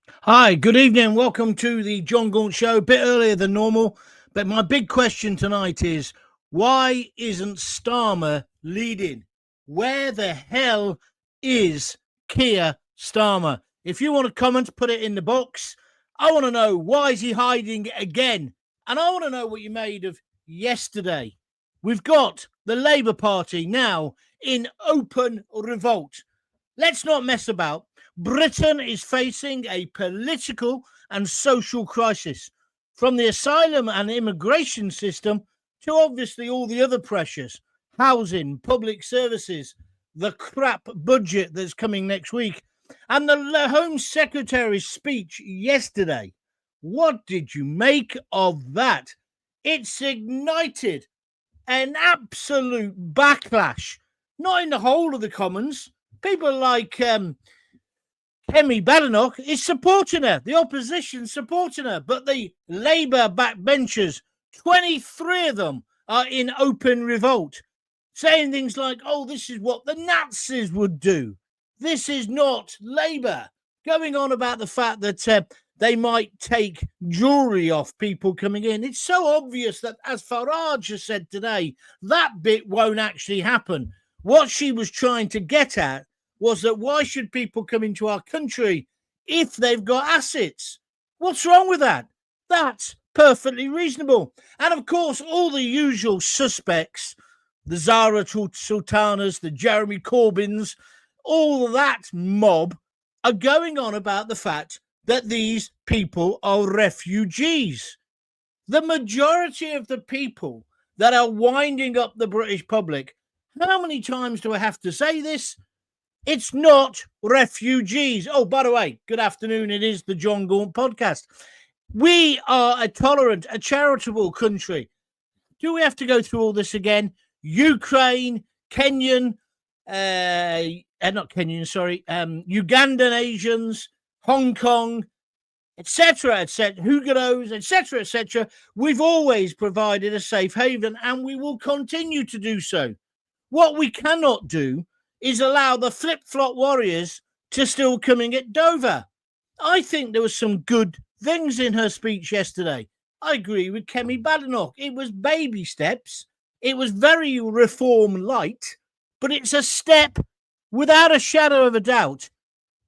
Hi, good evening. Welcome to the John Gaunt Show. A bit earlier than normal, but my big question tonight is why isn't Starmer leading? Where the hell is Keir Starmer? If you want to comment, put it in the box. I want to know, why is he hiding again? And I want to know what you made of yesterday. We've got the Labour Party now in open revolt. Let's not mess about. Britain is facing a political and social crisis, from the asylum and immigration system to obviously all the other pressures: housing, public services, the crap budget that's coming next week, and the Home Secretary's speech yesterday. What did you make of that? It's ignited an absolute backlash, not in the whole of the Commons. People like Kemi Badenoch is supporting her, the opposition supporting her, but the Labour backbenchers, 23 of them, are in open revolt, saying things like, oh, this is what the Nazis would do. This is not Labour. Going on about the fact that they might take jewellery off people coming in. It's so obvious that, as Farage has said today, that bit won't actually happen. What she was trying to get at was that why should people come into our country if they've got assets? What's wrong with that? That's perfectly reasonable. And of course, all the usual suspects, the Zara Sultanas, the Jeremy Corbyns, all that mob are going on about the fact that these people are refugees. The majority of the people that are winding up the British public, how many times do I have to say this? It's not refugees. Oh, by the way, good afternoon. It is the John Gaunt podcast. We are a tolerant, a charitable country. Do we have to go through all this again? Ukraine, Kenyan, Ugandan Asians, Hong Kong, etc., Huguenots, etc. We've always provided a safe haven, and we will continue to do so. What we cannot do is allow the flip-flop warriors to still coming at Dover. I think there was some good things in her speech yesterday. I agree with Kemi Badenoch. It was baby steps. It was very reform light, but it's a step, without a shadow of a doubt,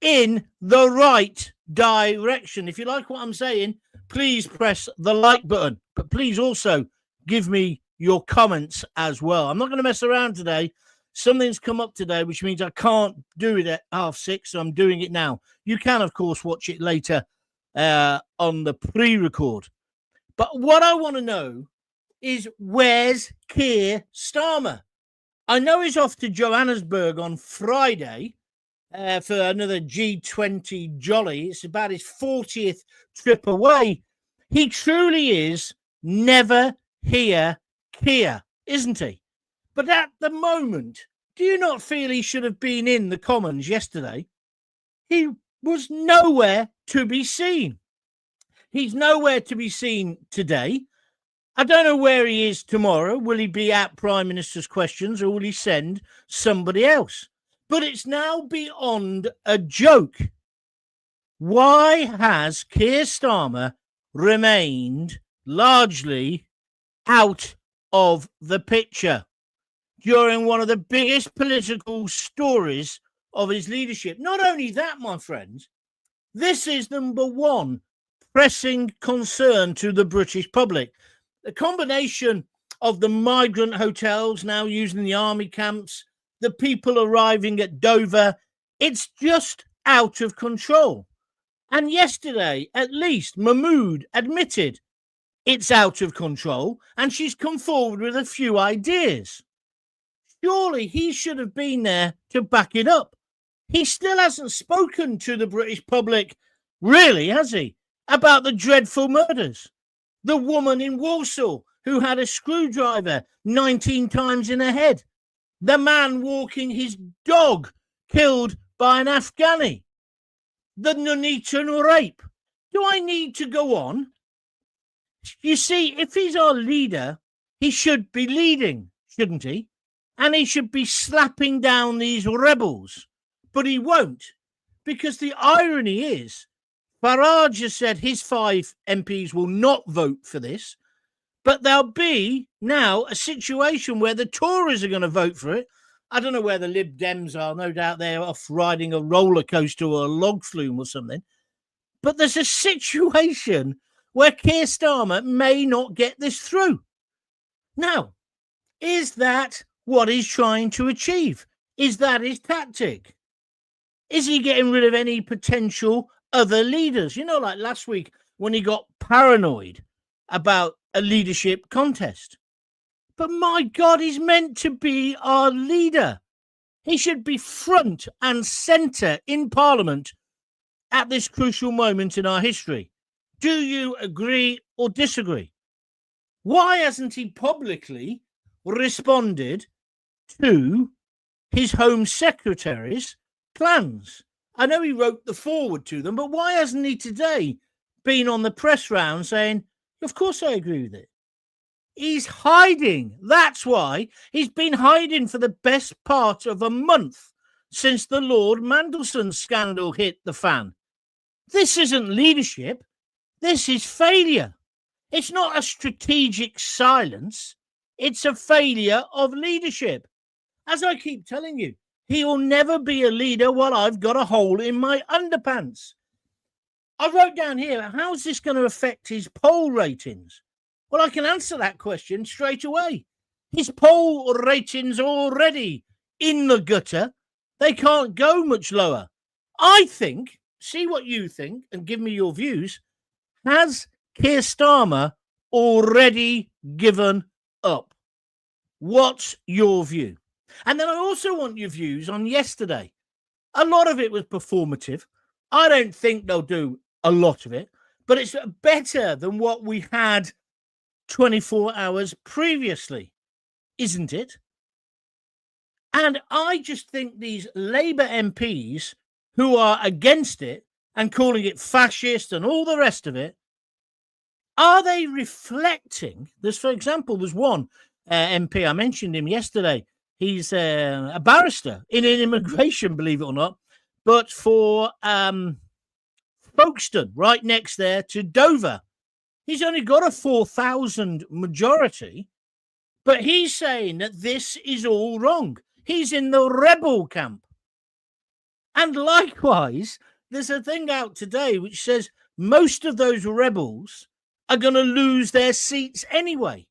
in the right direction. If you like what I'm saying, please press the like button, but please also give me your comments as well. I'm not going to mess around today. Something's come up today, which means I can't do it at 6:30, so I'm doing it now. You can, of course, watch it later on the pre-record. But what I want to know is, where's Keir Starmer? I know he's off to Johannesburg on Friday for another G20 jolly. It's about his 40th trip away. He truly is never here, Keir, isn't he? But at the moment, do you not feel he should have been in the Commons yesterday? He was nowhere to be seen. He's nowhere to be seen today. I don't know where he is tomorrow. Will he be at Prime Minister's questions, or will he send somebody else? But it's now beyond a joke. Why has Keir Starmer remained largely out of the picture during one of the biggest political stories of his leadership? Not only that, my friends, this is number one pressing concern to the British public. The combination of the migrant hotels now using the army camps, the people arriving at Dover, it's just out of control. And yesterday, at least, Mahmood admitted it's out of control, and she's come forward with a few ideas. Surely he should have been there to back it up. He still hasn't spoken to the British public, really, has he, about the dreadful murders? The woman in Warsaw who had a screwdriver 19 times in her head. The man walking his dog killed by an Afghani. The Nuneaton rape. Do I need to go on? You see, if he's our leader, he should be leading, shouldn't he? And he should be slapping down these rebels. But he won't, because the irony is, Farage has said his 5 MPs will not vote for this, but there'll be now a situation where the Tories are going to vote for it. I don't know where the Lib Dems are. No doubt they're off riding a roller coaster or a log flume or something. But there's a situation where Keir Starmer may not get this through. Now, is that what he's trying to achieve? Is that his tactic? Is he getting rid of any potential other leaders? You know, like last week when he got paranoid about a leadership contest. But my God, he's meant to be our leader. He should be front and centre in Parliament at this crucial moment in our history. Do you agree or disagree? Why hasn't he publicly responded to his Home Secretary's plans? I know he wrote the forward to them, but why hasn't he today been on the press round saying, of course I agree with it? He's hiding. That's why he's been hiding for the best part of a month since the Lord Mandelson scandal hit the fan. This isn't leadership. This is failure. It's not a strategic silence. It's a failure of leadership. As I keep telling you, he will never be a leader while I've got a hole in my underpants. I wrote down here, how's this going to affect his poll ratings? Well, I can answer that question straight away. His poll ratings are already in the gutter. They can't go much lower. I think, see what you think and give me your views. Has Keir Starmer already given up? What's your view? And then I also want your views on yesterday. A lot of it was performative. I don't think they'll do a lot of it, but it's better than what we had 24 hours previously, isn't it? And I just think these Labour MPs who are against it and calling it fascist and all the rest of it, are they reflecting? There's, for example, there's one MP, I mentioned him yesterday. He's a barrister in immigration, believe it or not, but for Folkestone, right next there to Dover. He's only got a 4,000 majority, but he's saying that this is all wrong. He's in the rebel camp. And likewise, there's a thing out today which says most of those rebels are going to lose their seats anyway.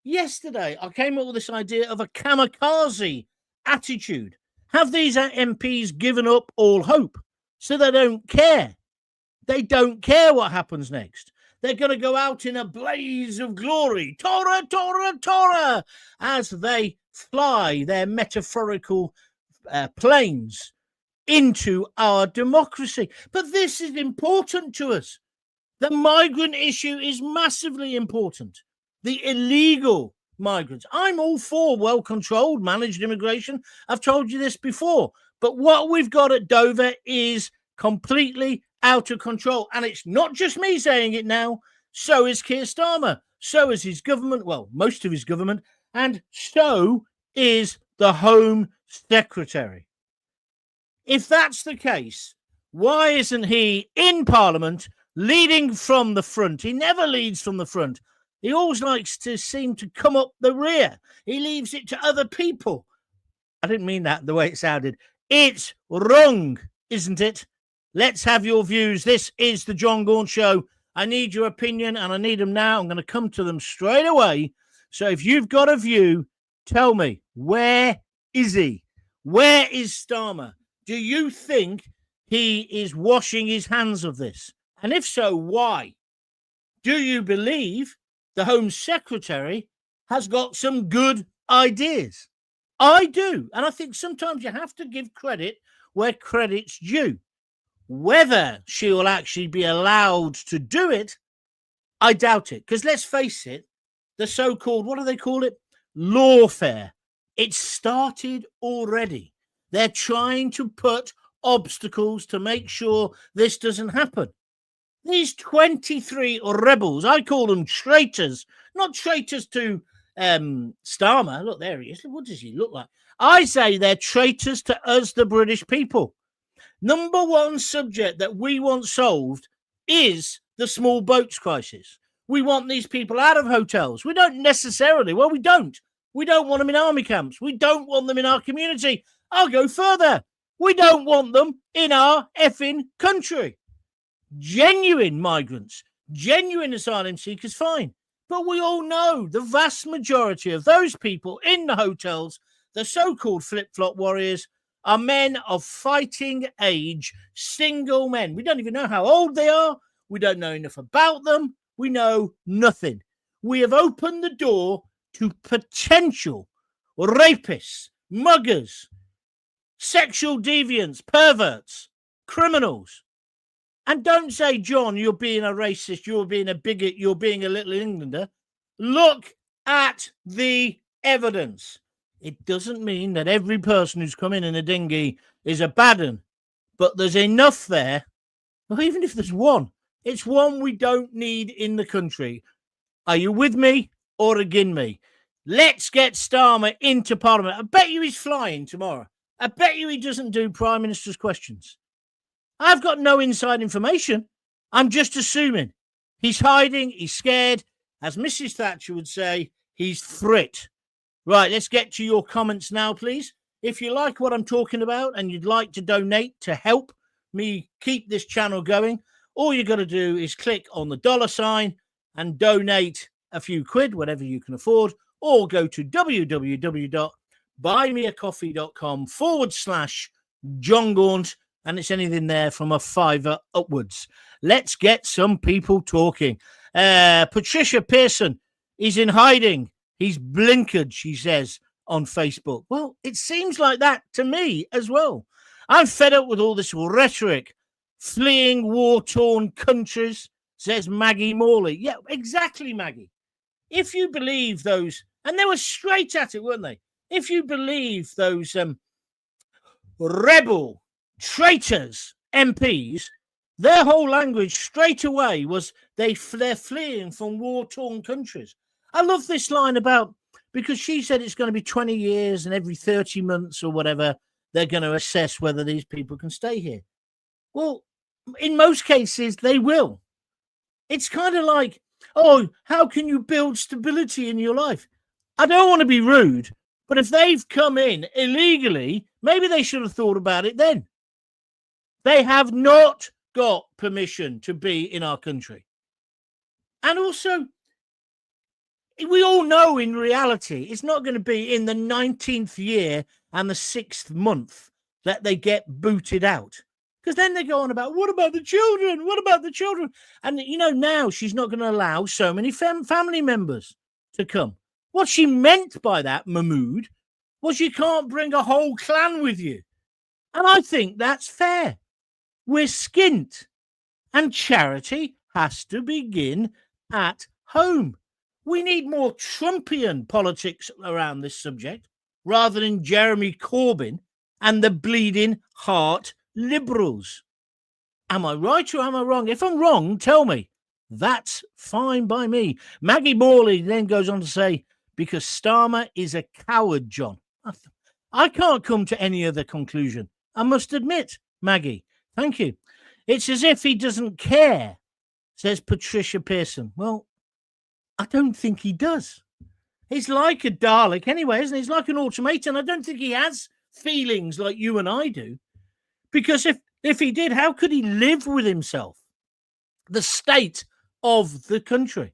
Yesterday, I came up with this idea of a kamikaze attitude. Have these MPs given up all hope so they don't care? They don't care what happens next. They're going to go out in a blaze of glory, Torah, Torah, Torah, as they fly their metaphorical planes into our democracy. But this is important to us. The migrant issue is massively important. The illegal migrants. I'm all for well-controlled, managed immigration. I've told you this before. But what we've got at Dover is completely out of control. And it's not just me saying it now. So is Keir Starmer. So is his government. Well, most of his government. And so is the Home Secretary. If that's the case, why isn't he in Parliament leading from the front? He never leads from the front. He always likes to seem to come up the rear. He leaves it to other people. I didn't mean that the way it sounded. It's wrong, isn't it? Let's have your views. This is the John Gaunt Show. I need your opinion, and I need them now. I'm going to come to them straight away. So if you've got a view, tell me, where is he? Where is Starmer? Do you think he is washing his hands of this? And if so, why? Do you believe the Home Secretary has got some good ideas? I do. And I think sometimes you have to give credit where credit's due. Whether she will actually be allowed to do it, I doubt it. Because let's face it, the so-called, what do they call it? Lawfare. It's started already. They're trying to put obstacles to make sure this doesn't happen. These 23 rebels, I call them traitors, not traitors to Starmer. Look, there he is. What does he look like? I say they're traitors to us, the British people. Number one subject that we want solved is the small boats crisis. We want these people out of hotels. We don't necessarily. Well, we don't. We don't want them in army camps. We don't want them in our community. I'll go further. We don't want them in our effing country. Genuine migrants, genuine asylum seekers, fine. But we all know the vast majority of those people in the hotels, the so-called flip-flop warriors, are men of fighting age, single men. We don't even know how old they are. We don't know enough about them. We know nothing. We have opened the door to potential rapists, muggers, sexual deviants, perverts, criminals. And don't say, John, you're being a racist, you're being a bigot, you're being a little Englander. Look at the evidence. It doesn't mean that every person who's come in a dinghy is a bad one, but there's enough there. Well, even if there's one, it's one we don't need in the country. Are you with me or against me? Let's get Starmer into Parliament. I bet you he's flying tomorrow. I bet you he doesn't do Prime Minister's questions. I've got no inside information. I'm just assuming. He's hiding. He's scared. As Mrs. Thatcher would say, he's frit. Right, let's get to your comments now, please. If you like what I'm talking about and you'd like to donate to help me keep this channel going, all you got to do is click on the $ and donate a few quid, whatever you can afford, or go to www.buymeacoffee.com/John Gaunt, and it's anything there from a £5 upwards. Let's get some people talking. Patricia Pearson is in hiding. He's blinkered, she says on Facebook. Well, it seems like that to me as well. I'm fed up with all this rhetoric. Fleeing war-torn countries, says Maggie Morley. Yeah, exactly, Maggie. If you believe those, and they were straight at it, weren't they? If you believe those rebel traitors MPs, their whole language straight away was they're fleeing from war-torn countries. I love this line about, because she said it's going to be 20 years and every 30 months or whatever, they're going to assess whether these people can stay here. Well, in most cases, they will. It's kind of like, oh, how can you build stability in your life? I don't want to be rude, but if they've come in illegally, maybe they should have thought about it then. They have not got permission to be in our country. And also, we all know in reality, it's not going to be in the 19th year and the 6th month that they get booted out. Because then they go on about, what about the children? What about the children? And, you know, now she's not going to allow so many family members to come. What she meant by that, Mahmood, was you can't bring a whole clan with you. And I think that's fair. We're skint. And charity has to begin at home. We need more Trumpian politics around this subject rather than Jeremy Corbyn and the bleeding heart liberals. Am I right or am I wrong? If I'm wrong, tell me. That's fine by me. Maggie Morley then goes on to say, because Starmer is a coward, John. I can't come to any other conclusion. I must admit, Maggie. Thank you. It's as if he doesn't care, says Patricia Pearson. Well, I don't think he does. He's like a Dalek anyway, isn't he? He's like an automaton. I don't think he has feelings like you and I do. Because if he did, how could he live with himself? The state of the country.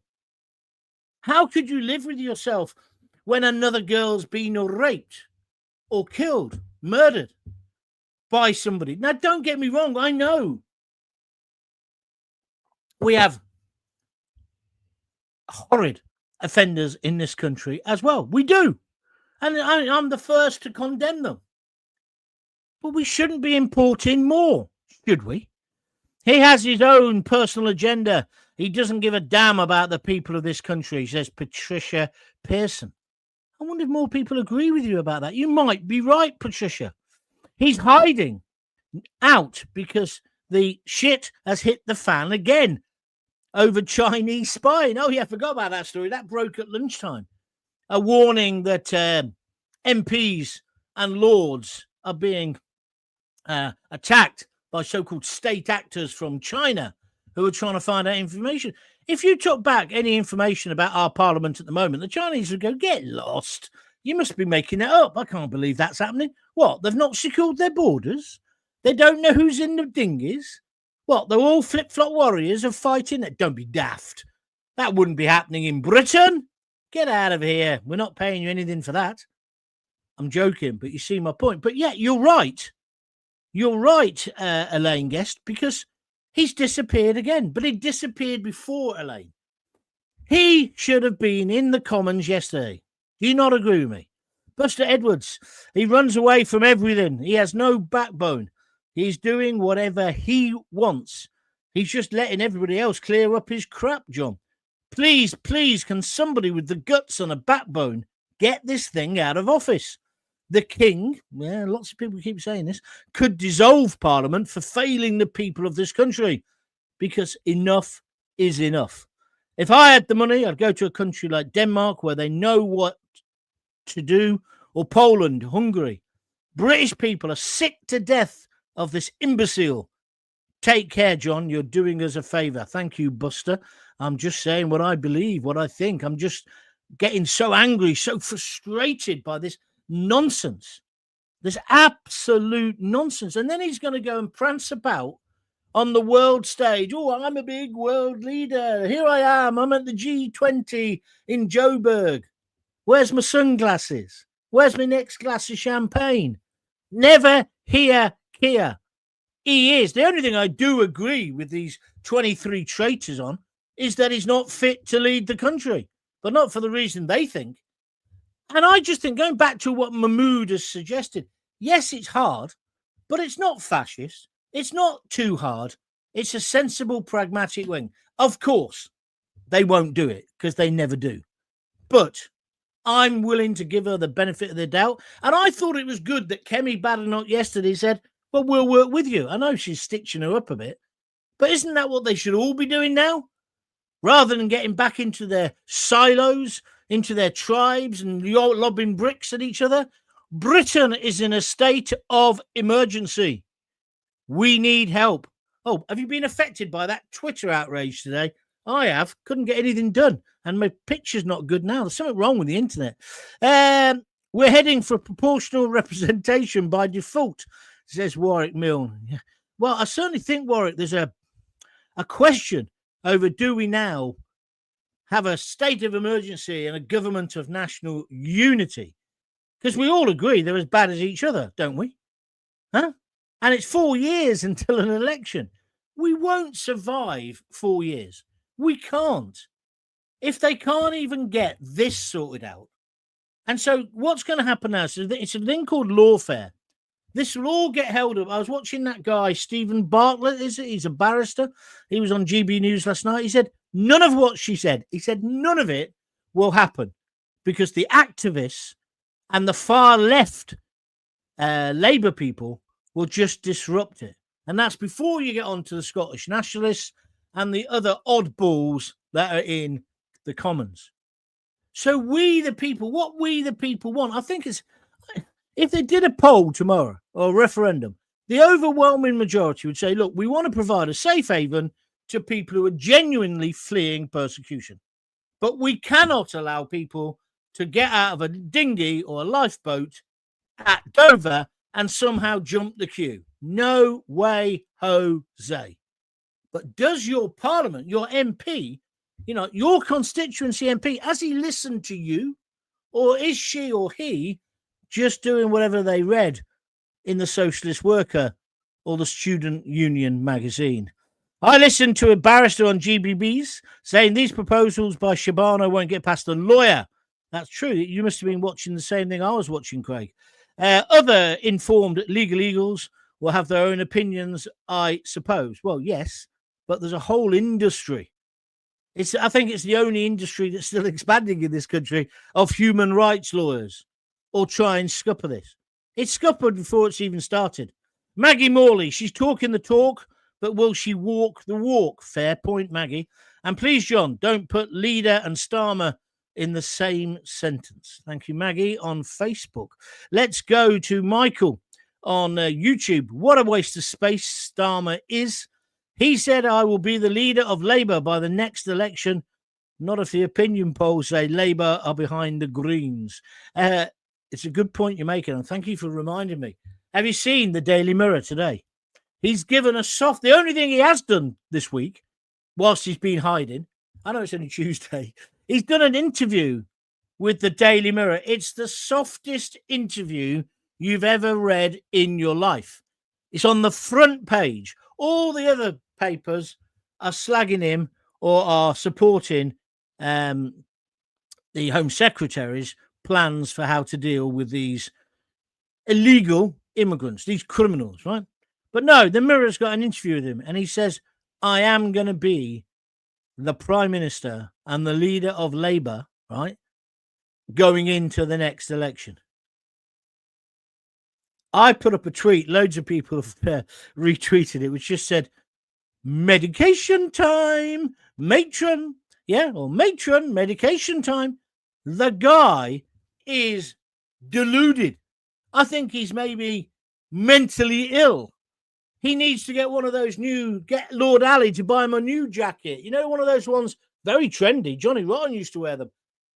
How could you live with yourself when another girl's been raped or killed, murdered by somebody? Now, don't get me wrong. I know we have horrid offenders in this country as well. We do. And I'm the first to condemn them. But we shouldn't be importing more, should we? He has his own personal agenda. He doesn't give a damn about the people of this country, says Patricia Pearson. I wonder if more people agree with you about that. You might be right, Patricia. He's hiding out because the shit has hit the fan again over Chinese spying. Oh, yeah, I forgot about that story. That broke at lunchtime. A warning that MPs and lords are being attacked by so-called state actors from China who are trying to find out information. If you took back any information about our parliament at the moment, the Chinese would go, get lost. You must be making it up. I can't believe that's happening. What? They've not secured their borders? They don't know who's in the dinghies? What? They're all flip-flop warriors of fighting? Don't be daft. That wouldn't be happening in Britain. Get out of here. We're not paying you anything for that. I'm joking, but you see my point. But yeah, you're right. You're right, Elaine Guest, because he's disappeared again. But he disappeared before Elaine. He should have been in the Commons yesterday. Do you not agree with me? Buster Edwards, he runs away from everything. He has no backbone. He's doing whatever he wants. He's just letting everybody else clear up his crap, John. Please, please, can somebody with the guts and a backbone get this thing out of office? The king, yeah, lots of people keep saying this, could dissolve Parliament for failing the people of this country, because enough is enough. If I had the money, I'd go to a country like Denmark where they know what to do, or Poland, Hungary. British people are sick to death of this imbecile. Take care, John. You're doing us a favour. Thank you, Buster. I'm just saying what I believe, what I think. I'm just getting so angry, so frustrated by this nonsense, this absolute nonsense. And then he's going to go and prance about on the world stage. Oh, I'm a big world leader. Here I am. I'm at the G20 in Joburg. Where's my sunglasses? Where's my next glass of champagne? Never hear Keir. He is. The only thing I do agree with these 23 traitors on is that he's not fit to lead the country, but not for the reason they think. And I just think, going back to what Mahmood has suggested, yes, it's hard, but it's not fascist. It's not too hard. It's a sensible, pragmatic wing. Of course, they won't do it because they never do. But I'm willing to give her the benefit of the doubt. And I thought it was good that Kemi Badenoch yesterday said, well, we'll work with you. I know she's stitching her up a bit, but isn't that what they should all be doing now? Rather than getting back into their silos, into their tribes and lobbing bricks at each other. Britain is in a state of emergency. We need help. Oh, have you been affected by that Twitter outrage today? I have. Couldn't get anything done. And my picture's not good now. There's something wrong with the internet. We're heading for proportional representation by default, says Warwick Milne. Well, I certainly think, Warwick, there's a question over, do we now have a state of emergency and a government of national unity? Because we all agree they're as bad as each other, don't we? Huh? And it's 4 years until an election. We won't survive 4 years. We can't. If they can't even get this sorted out. And so what's going to happen now? So it's a thing called lawfare. This will all get held up. I was watching that guy, Stephen Bartlett, is it? He's a barrister. He was on GB News last night. He said, none of what she said. He said, none of it will happen because the activists and the far left Labour people will just disrupt it. And that's before you get on to the Scottish nationalists and the other oddballs that are in the Commons. So we, the people, what we, the people, want, I think is, if they did a poll tomorrow or a referendum, the overwhelming majority would say, look, we want to provide a safe haven to people who are genuinely fleeing persecution. But we cannot allow people to get out of a dinghy or a lifeboat at Dover and somehow jump the queue. No way, Jose. But does your parliament, your MP, your constituency MP, has he listened to you? Or is she or he just doing whatever they read in the Socialist Worker or the Student Union magazine? I listened to a barrister on GBBs saying these proposals by Shabana won't get past a lawyer. That's true. You must have been watching the same thing I was watching, Craig. Other informed legal eagles will have their own opinions, I suppose. Well, yes, but there's a whole industry. I think it's the only industry that's still expanding in this country of human rights lawyers or try and scupper this. It's scuppered before it's even started. Maggie Morley, she's talking the talk, but will she walk the walk? Fair point, Maggie. And please, John, don't put leader and Starmer in the same sentence. Thank you, Maggie, on Facebook. Let's go to Michael on YouTube. What a waste of space Starmer is. He said, I will be the leader of Labour by the next election. Not if the opinion polls say Labour are behind the Greens. It's a good point you're making, and thank you for reminding me. Have you seen the Daily Mirror today? He's given a soft... The only thing he has done this week, whilst he's been hiding, I know it's only Tuesday, he's done an interview with the Daily Mirror. It's the softest interview you've ever read in your life. It's on the front page. All the other papers are slagging him or are supporting the Home Secretary's plans for how to deal with these illegal immigrants, these criminals, right? But no, the Mirror's got an interview with him, and he says, I am going to be the Prime Minister and the leader of Labour, right, going into the next election. I put up a tweet, loads of people have retweeted it, which just said, medication time, matron, matron, medication time. The guy is deluded. I think he's maybe mentally ill. He needs to get one of those get Lord Ali to buy him a new jacket. You know, one of those ones, very trendy. Johnny Rotten used to wear them,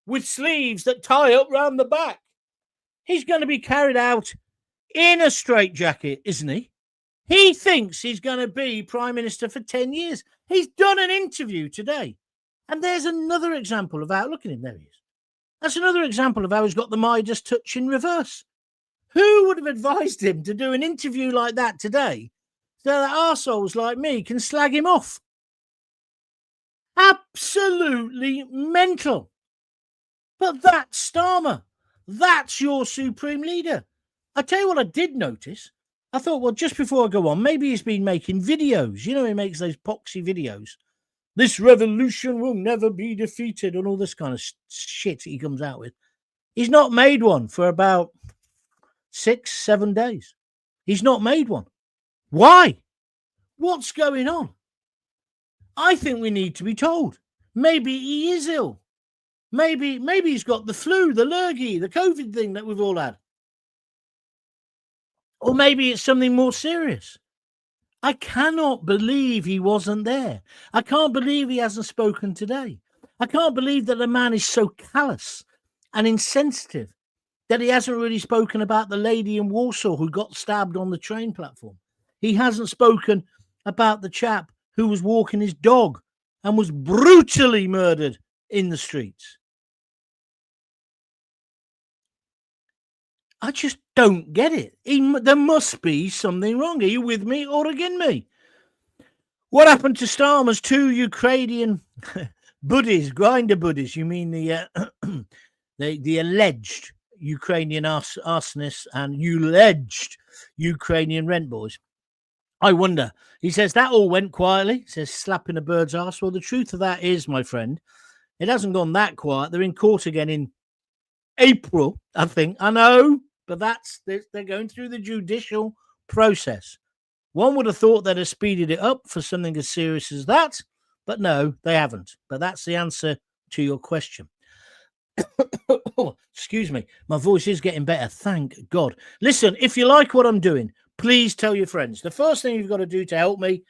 with sleeves that tie up round the back. He's going to be carried out in a straitjacket, isn't he? He thinks he's going to be Prime Minister for 10 years. He's done an interview today. And there's another example of how, look at him, there he is. That's another example of how he's got the Midas touch in reverse. Who would have advised him to do an interview like that today so that arseholes like me can slag him off? Absolutely mental. But that's Starmer. That's your supreme leader. I tell you what I did notice. I thought, well, just before I go on, maybe he's been making videos. You know, he makes those poxy videos. This revolution will never be defeated and all this kind of shit he comes out with. He's not made one for about 6-7 days. He's not made one. Why? What's going on? I think we need to be told. Maybe he is ill. Maybe he's got the flu, the lurgy, the COVID thing that we've all had. Or maybe it's something more serious. I cannot believe he wasn't there. I can't believe he hasn't spoken today. I can't believe that the man is so callous and insensitive that he hasn't really spoken about the lady in Warsaw who got stabbed on the train platform. He hasn't spoken about the chap who was walking his dog and was brutally murdered in the streets. I just don't get it. There must be something wrong. Are you with me or against me? What happened to Starmer's two Ukrainian buddies, grinder buddies? You mean the alleged Ukrainian arsonists and alleged Ukrainian rent boys? I wonder. He says that all went quietly. He says slapping a bird's arse. Well, the truth of that is, my friend, it hasn't gone that quiet. They're in court again in April, I think. I know, but they're going through the judicial process. One would have thought they'd have speeded it up for something as serious as that, but no, they haven't. But that's the answer to your question. Excuse me. My voice is getting better. Thank God. Listen, if you like what I'm doing, please tell your friends. The first thing you've got to do to help me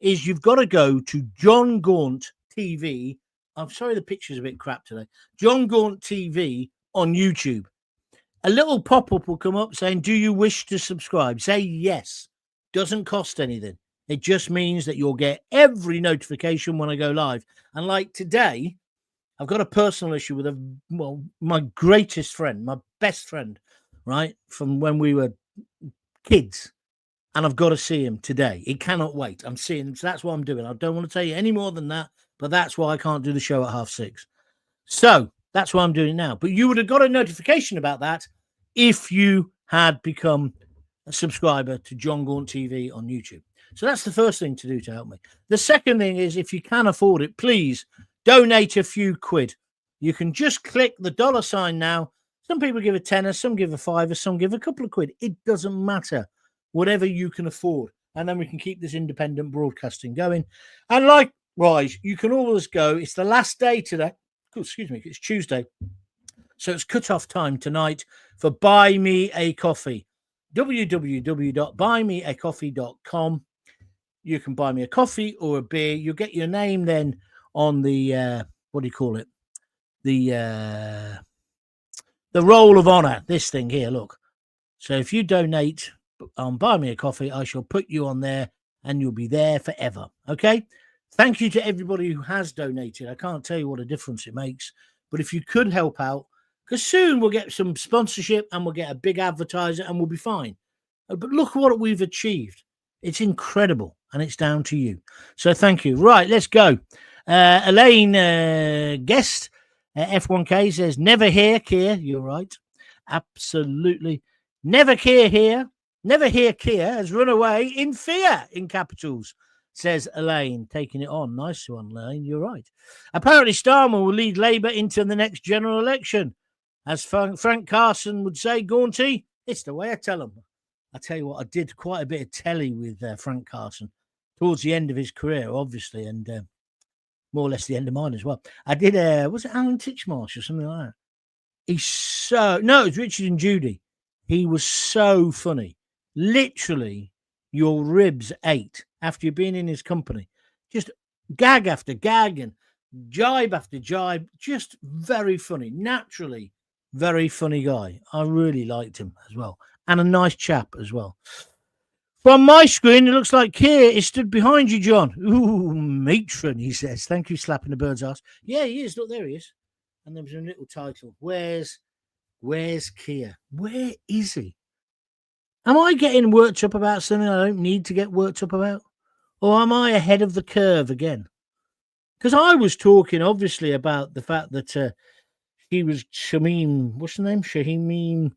is you've got to go to John Gaunt TV. I'm sorry the picture's a bit crap today. John Gaunt TV on YouTube. A little pop-up will come up saying, do you wish to subscribe? Say yes. Doesn't cost anything. It just means that you'll get every notification when I go live. And like today, I've got a personal issue with my greatest friend, my best friend, right, from when we were kids. And I've got to see him today. He cannot wait. I'm seeing him. So that's what I'm doing. I don't want to tell you any more than that, but that's why I can't do the show at 6:30. So that's what I'm doing now. But you would have got a notification about that if you had become a subscriber to John Gaunt TV on YouTube. So that's the first thing to do to help me. The second thing is, if you can afford it, please donate a few quid. You can just click the $ now. Some people give a tenner, some give a fiver, some give a couple of quid. It doesn't matter. Whatever you can afford. And then we can keep this independent broadcasting going. And likewise, you can always go. It's the last day today. Oh, excuse me. It's Tuesday. So it's cut-off time tonight for Buy Me a Coffee. www.buymeacoffee.com. you can buy me a coffee or a beer. You'll get your name then on the, what do you call it? The roll of honor, this thing here, look. So if you donate on Buy Me a Coffee, I shall put you on there and you'll be there forever. Okay? Thank you to everybody who has donated. I can't tell you what a difference it makes. But if you could help out, because soon we'll get some sponsorship and we'll get a big advertiser and we'll be fine. But look what we've achieved. It's incredible, and it's down to you. So thank you. Right, let's go. Elaine Guest, F1K says, never hear, Keir. You're right. Absolutely. Never Keir here. Never hear Keir has run away in fear, in capitals, says Elaine, taking it on. Nice one, Elaine. You're right. Apparently, Starmer will lead Labour into the next general election. As Frank Carson would say, Gaunty, it's the way I tell them. I tell you what, I did quite a bit of telly with Frank Carson towards the end of his career, obviously, and more or less the end of mine as well. I did, was it Alan Titchmarsh or something like that? No, it was Richard and Judy. He was so funny. Literally, your ribs ate after you've been in his company. Just gag after gag and jibe after jibe. Just very funny. Naturally, very funny guy. I really liked him as well. And a nice chap as well. From my screen, it looks like Keir is stood behind you, John. Ooh, matron, he says. Thank you, slapping the bird's ass. Yeah, he is. Look, there he is. And there's a little title. Where's Keir? Where is he? Am I getting worked up about something I don't need to get worked up about? Or am I ahead of the curve again? Because I was talking, obviously, about the fact that he was Shamim, what's her name? Shahimeen,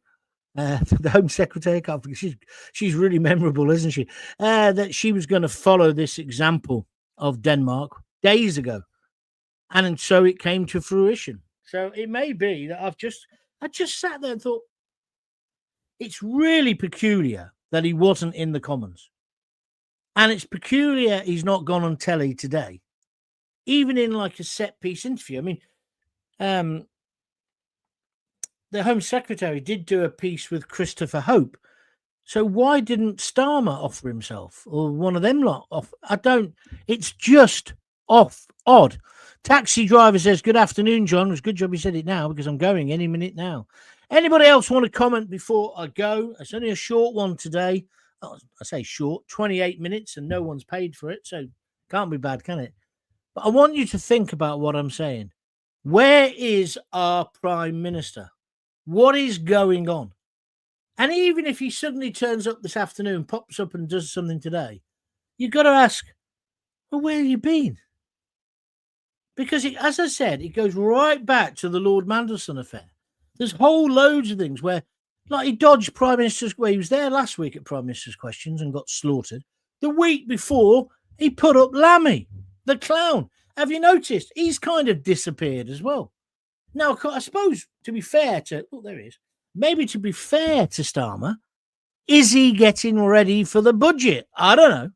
the Home Secretary. I can't forget. She's really memorable, isn't she? That she was going to follow this example of Denmark days ago. And so it came to fruition. So it may be that I just sat there and thought, it's really peculiar that he wasn't in the Commons. And it's peculiar he's not gone on telly today, even in like a set piece interview. I mean, the Home Secretary did do a piece with Christopher Hope. So why didn't Starmer offer himself or one of them lot off? It's just odd. Taxi driver says, good afternoon, John. It was a good job you said it now because I'm going any minute now. Anybody else want to comment before I go? It's only a short one today. Oh, I say short, 28 minutes, and no one's paid for it, so can't be bad, can it? But I want you to think about what I'm saying. Where is our Prime Minister? What is going on? And even if he suddenly turns up this afternoon, pops up and does something today, you've got to ask, well, where have you been? Because, as I said, it goes right back to the Lord Mandelson affair. There's whole loads of things where, like, he dodged Prime Minister's... Well, he was there last week at Prime Minister's Questions and got slaughtered. The week before, he put up Lammy, the clown. Have you noticed? He's kind of disappeared as well. Now, I suppose, to be fair to... Oh, there he is. Maybe to be fair to Starmer, is he getting ready for the budget? I don't know.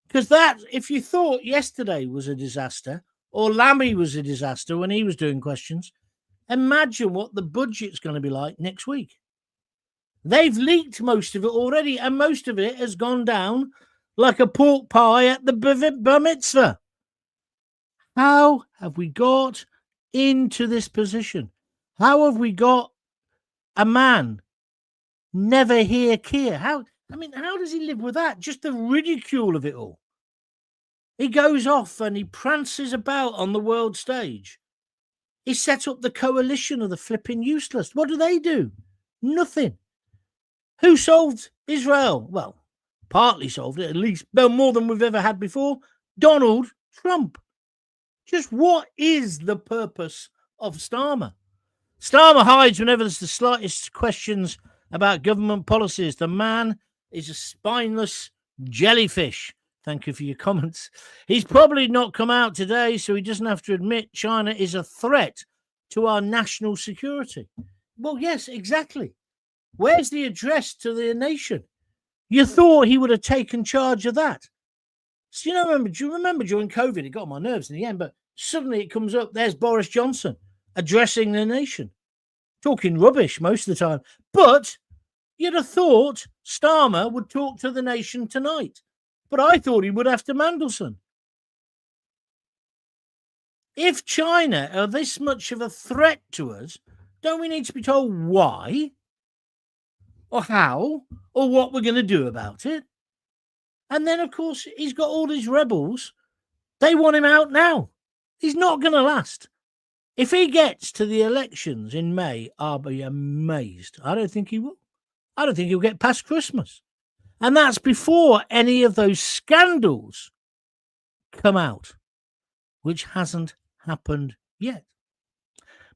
Because if you thought yesterday was a disaster, or Lammy was a disaster when he was doing questions, imagine what the budget's going to be like next week. They've leaked most of it already, and most of it has gone down like a pork pie at the bar mitzvah. How have we got into this position? How have we got a man never hear Keir? How does he live with that? Just the ridicule of it all. He goes off and he prances about on the world stage. He set up the coalition of the flipping useless. What do? Nothing. Who solved Israel? Well, partly solved it, at least more than we've ever had before. Donald Trump. Just what is the purpose of Starmer? Starmer hides whenever there's the slightest questions about government policies. The man is a spineless jellyfish. Thank you for your comments. He's probably not come out today, so he doesn't have to admit China is a threat to our national security. Well, yes, exactly. Where's the address to the nation? You thought he would have taken charge of that. So, do you remember during COVID, it got on my nerves in the end, but suddenly it comes up, there's Boris Johnson addressing the nation, talking rubbish most of the time. But you'd have thought Starmer would talk to the nation tonight. But I thought he would after Mandelson. If China are this much of a threat to us, don't we need to be told why or how or what we're going to do about it? And then, of course, he's got all these rebels. They want him out now. He's not going to last. If he gets to the elections in May, I'll be amazed. I don't think he will. I don't think he'll get past Christmas. And that's before any of those scandals come out, which hasn't happened yet.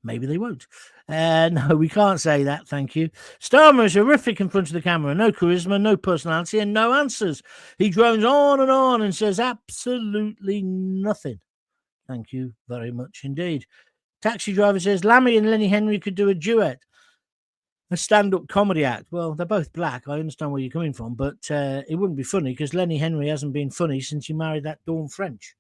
Maybe they won't. No, we can't say that, thank you. Starmer is horrific in front of the camera. No charisma, no personality, and no answers. He drones on and says absolutely nothing. Thank you very much indeed. Taxi driver says Lammy and Lenny Henry could do a duet. A stand-up comedy act. Well, they're both black. I understand where you're coming from, but it wouldn't be funny because Lenny Henry hasn't been funny since he married that Dawn French.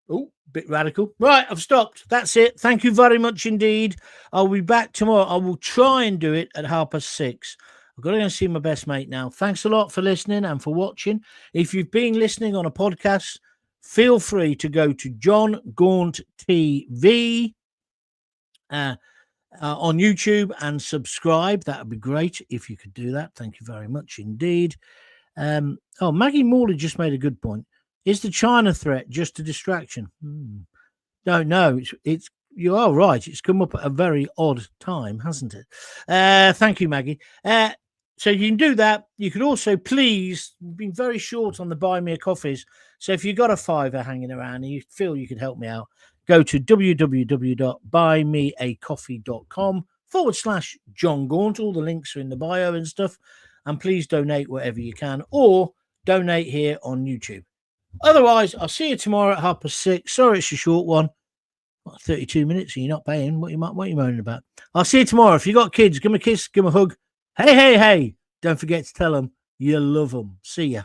Oh, bit radical. Right, I've stopped. That's it. Thank you very much indeed. I'll be back tomorrow. I will try and do it at 6:30. I've got to go and see my best mate now. Thanks a lot for listening and for watching. If you've been listening on a podcast, feel free to go to John Gaunt TV on YouTube and subscribe. That would be great if you could do that. Thank you very much indeed. Maggie Morley just made a good point. Is the China threat just a distraction? Don't know. It's you are right. It's come up at a very odd time, hasn't it? Thank you, Maggie. So you can do that. You could also, please, we've been very short on the Buy Me a Coffees. So if you've got a fiver hanging around and you feel you could help me out, go to www.buymeacoffee.com/John Gaunt. All the links are in the bio and stuff. And please donate whatever you can or donate here on YouTube. Otherwise, I'll see you tomorrow at 6:30. Sorry, it's a short one. 32 minutes and you're not paying. What are you moaning about? I'll see you tomorrow. If you got kids, give them a kiss, give them a hug. Hey. Don't forget to tell them you love them. See ya.